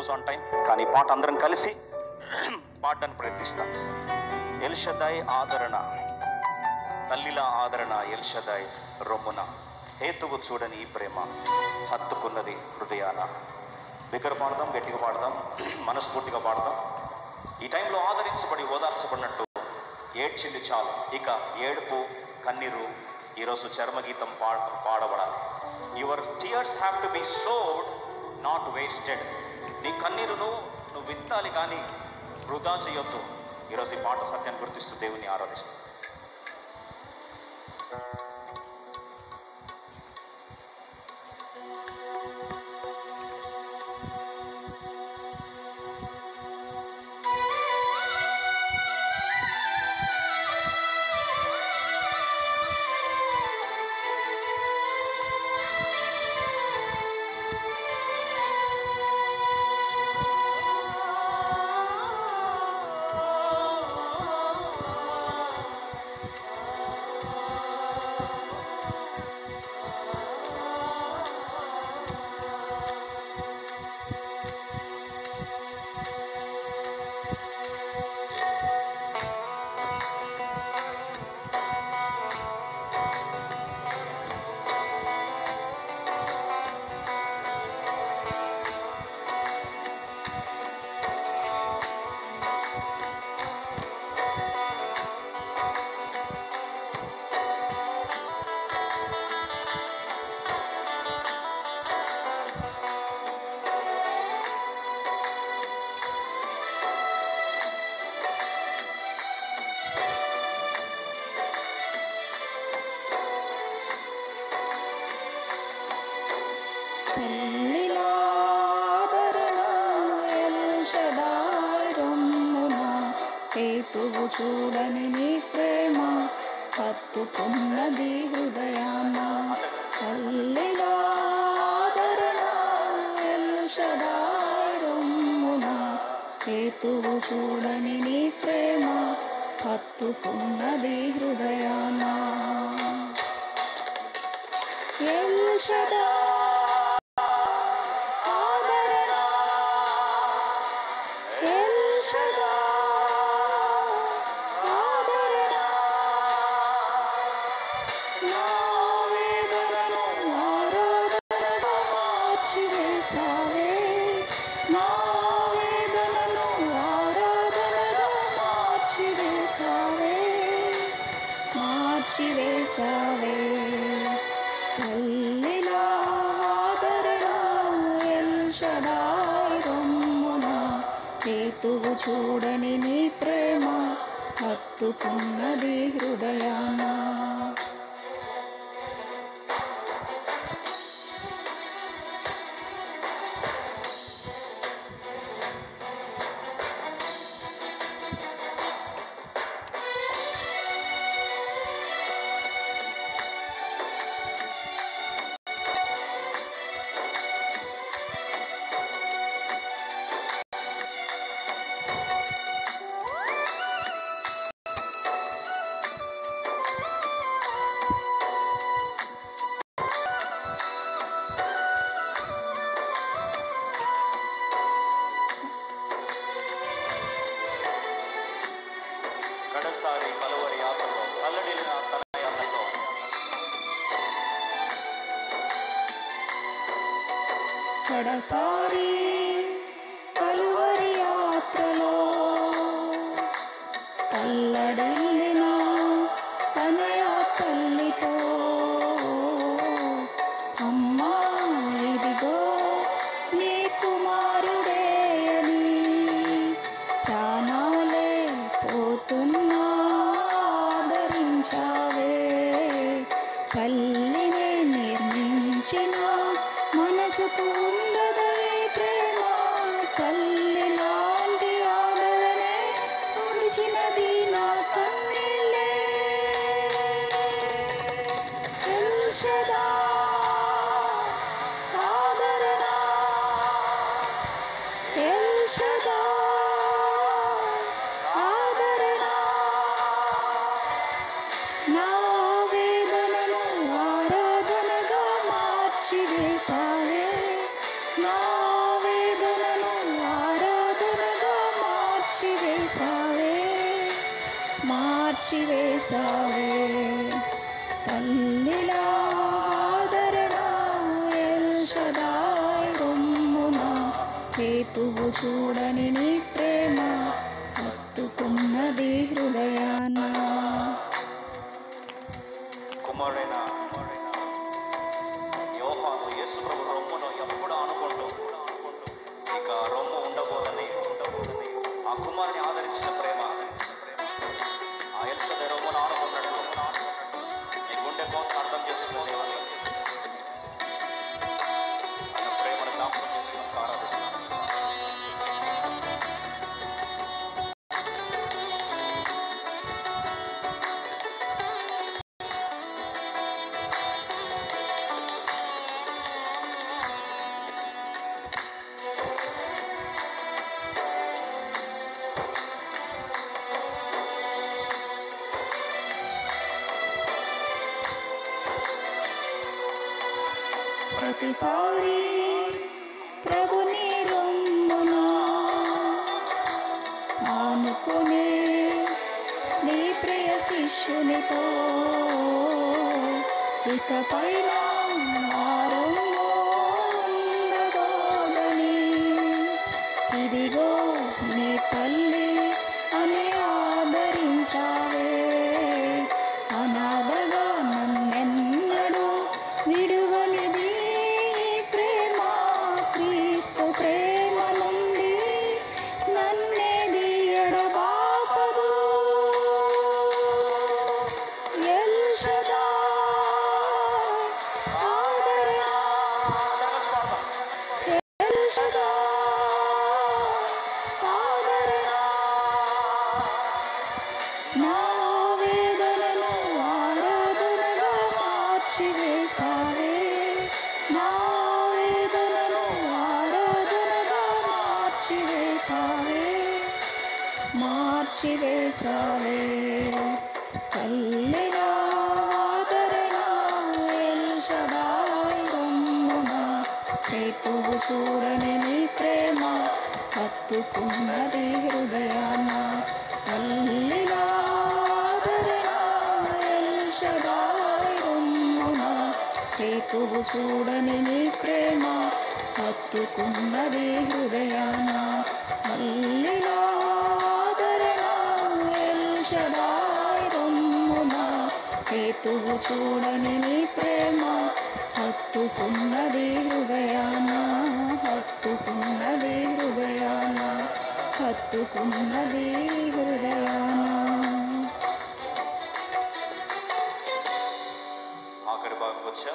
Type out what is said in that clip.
Close on time, కానీ పాట అందరం కలిసి పాడడానికి ప్రయత్నిస్తాం. ఎల్ షదాయ్ ఆదరణ, తల్లిలా ఆదరణ ఎల్ షదాయ్ రొమ్మున, హేతువు చూడని ఈ ప్రేమ హత్తుకున్నది హృదయాన. బిగ్గర పాడదాం, గట్టిగా పాడదాం, మనస్ఫూర్తిగా పాడదాం. ఈ టైంలో ఆదరించబడి ఓదార్చబడినట్లు ఏడ్చింది చాలు, ఇక ఏడుపు కన్నీరు ఈరోజు చర్మగీతం పాడబడాలి. Your tears have to be sowed, not wasted. నీ కన్నీరును నువ్వు విత్తాలి కానీ వృధా చేయొద్దు. ఈరోజు ఈ పాట సత్యాన్ని గుర్తిస్తూ దేవుని ఆరాధిస్తూ. హేతువు చూడని నీ ప్రేమ హత్తుకున్నది హృదయాన. తల్లిలా ఆదరణ ఎల్ షదాయ్ రొమ్మున, హేతువు చూడని నీ ప్రేమ హత్తుకున్నది హృదయాన. ఎల్ షదాయ్ ఆదరణ, ఎల్ షదాయ్ మార్చివేసావే. తల్లిలా ఆదరణ ఎల్ షదాయ్ రొమ్మున, హేతువు చూడని నీ ప్రేమ హత్తుకున్నది హృదయాన. కడసారి కలువరి యాత్రలో కల్లడిల్లిన తనయాత్రలో, కడసారి కలువరి యాత్రలో కల్లడిల్లిన తనయా తల్లితో, అమ్మా ఇదిగో నీ కుమారుడే అని ప్రాణాలే పోతున్నా ఆదరించావే. తల్లినే నిర్మించిన మనసుకు ఉండదే ప్రేమ, తల్లి లాంటి ఆదరణే తుడిచినది నా కన్నీళ్ళే. ఎల్ షదాయ్ ఆదరణ, ఎల్ షదాయ్ ఆదరణ, నా వేదనను ఆరాధనగా మార్చివేసావే. నా వేదనను మార్చివేశావే. తల్లిలా ఆదరణ ఎల్ షదాయ్ రొమ్మున హేతువు చూడని నీ ప్రేమ హత్తుకున్నది హృదయాన. కుమారుడైన యోహాను యేసు ప్రభు రొమ్మును ఎప్పుడు అనుకుంటూ ఇక రొమ్ము ఉండబోదని ఆ కుమారుని ఆదరించిన ప్రేమ ఆ ఎల్ షదాయ్ రొమ్మును ఆనుకున్నట్లు నీ గుండె కోతను అర్థం చేసుకున్న దేవుని ఆయన ప్రేమను జ్ఞాపకం చేసుకుని ఆరాధిస్తాను. ప్రతిసారి ప్రభుని రొమ్మున ఆనుకునే నీ ప్రియ శిష్యునితో ఇకపైన ఆ రొమ్ము ఉండబోదని ఇదిగో నీ తల్లి అని ఆదరించావే. అనాథగా నన్నెన్నడూ విడువనిది ప్రేమ, క్రీస్తు ప్రేమ నుండి నన్నేది ఎడబాపదు. ఎల్ షదాయ్ ఆదరణ, ఎల్ షదాయ్ ఆదరణ, నా వేదనను ఆరాధనగా మార్చివేశావే. నా వేదనను ఆరాధనగా మార్చివేశావే. తల్లిలా ఆదరణ ఎల్ షదాయ్ రొమ్మున హేతువు చూడని నీ ప్రేమ హత్తుకున్నది హృదయాన. తల్లిలా ఆదరణ ఎల్ షదాయ్ రొమ్మున హేతువు చూడని నీ ప్రేమ హత్తుకున్నది హృదయాన. తల్లిలా ఆదరణ ఎల్ షదాయ్ రొమ్మున హేతువు చూడని నీ ప్రేమ హత్తుకున్నది హృదయాన. హత్తుకున్నది హృదయాన, హత్తుకున్నది హృదయాన. ఆఖరి భాగం వచ్చా.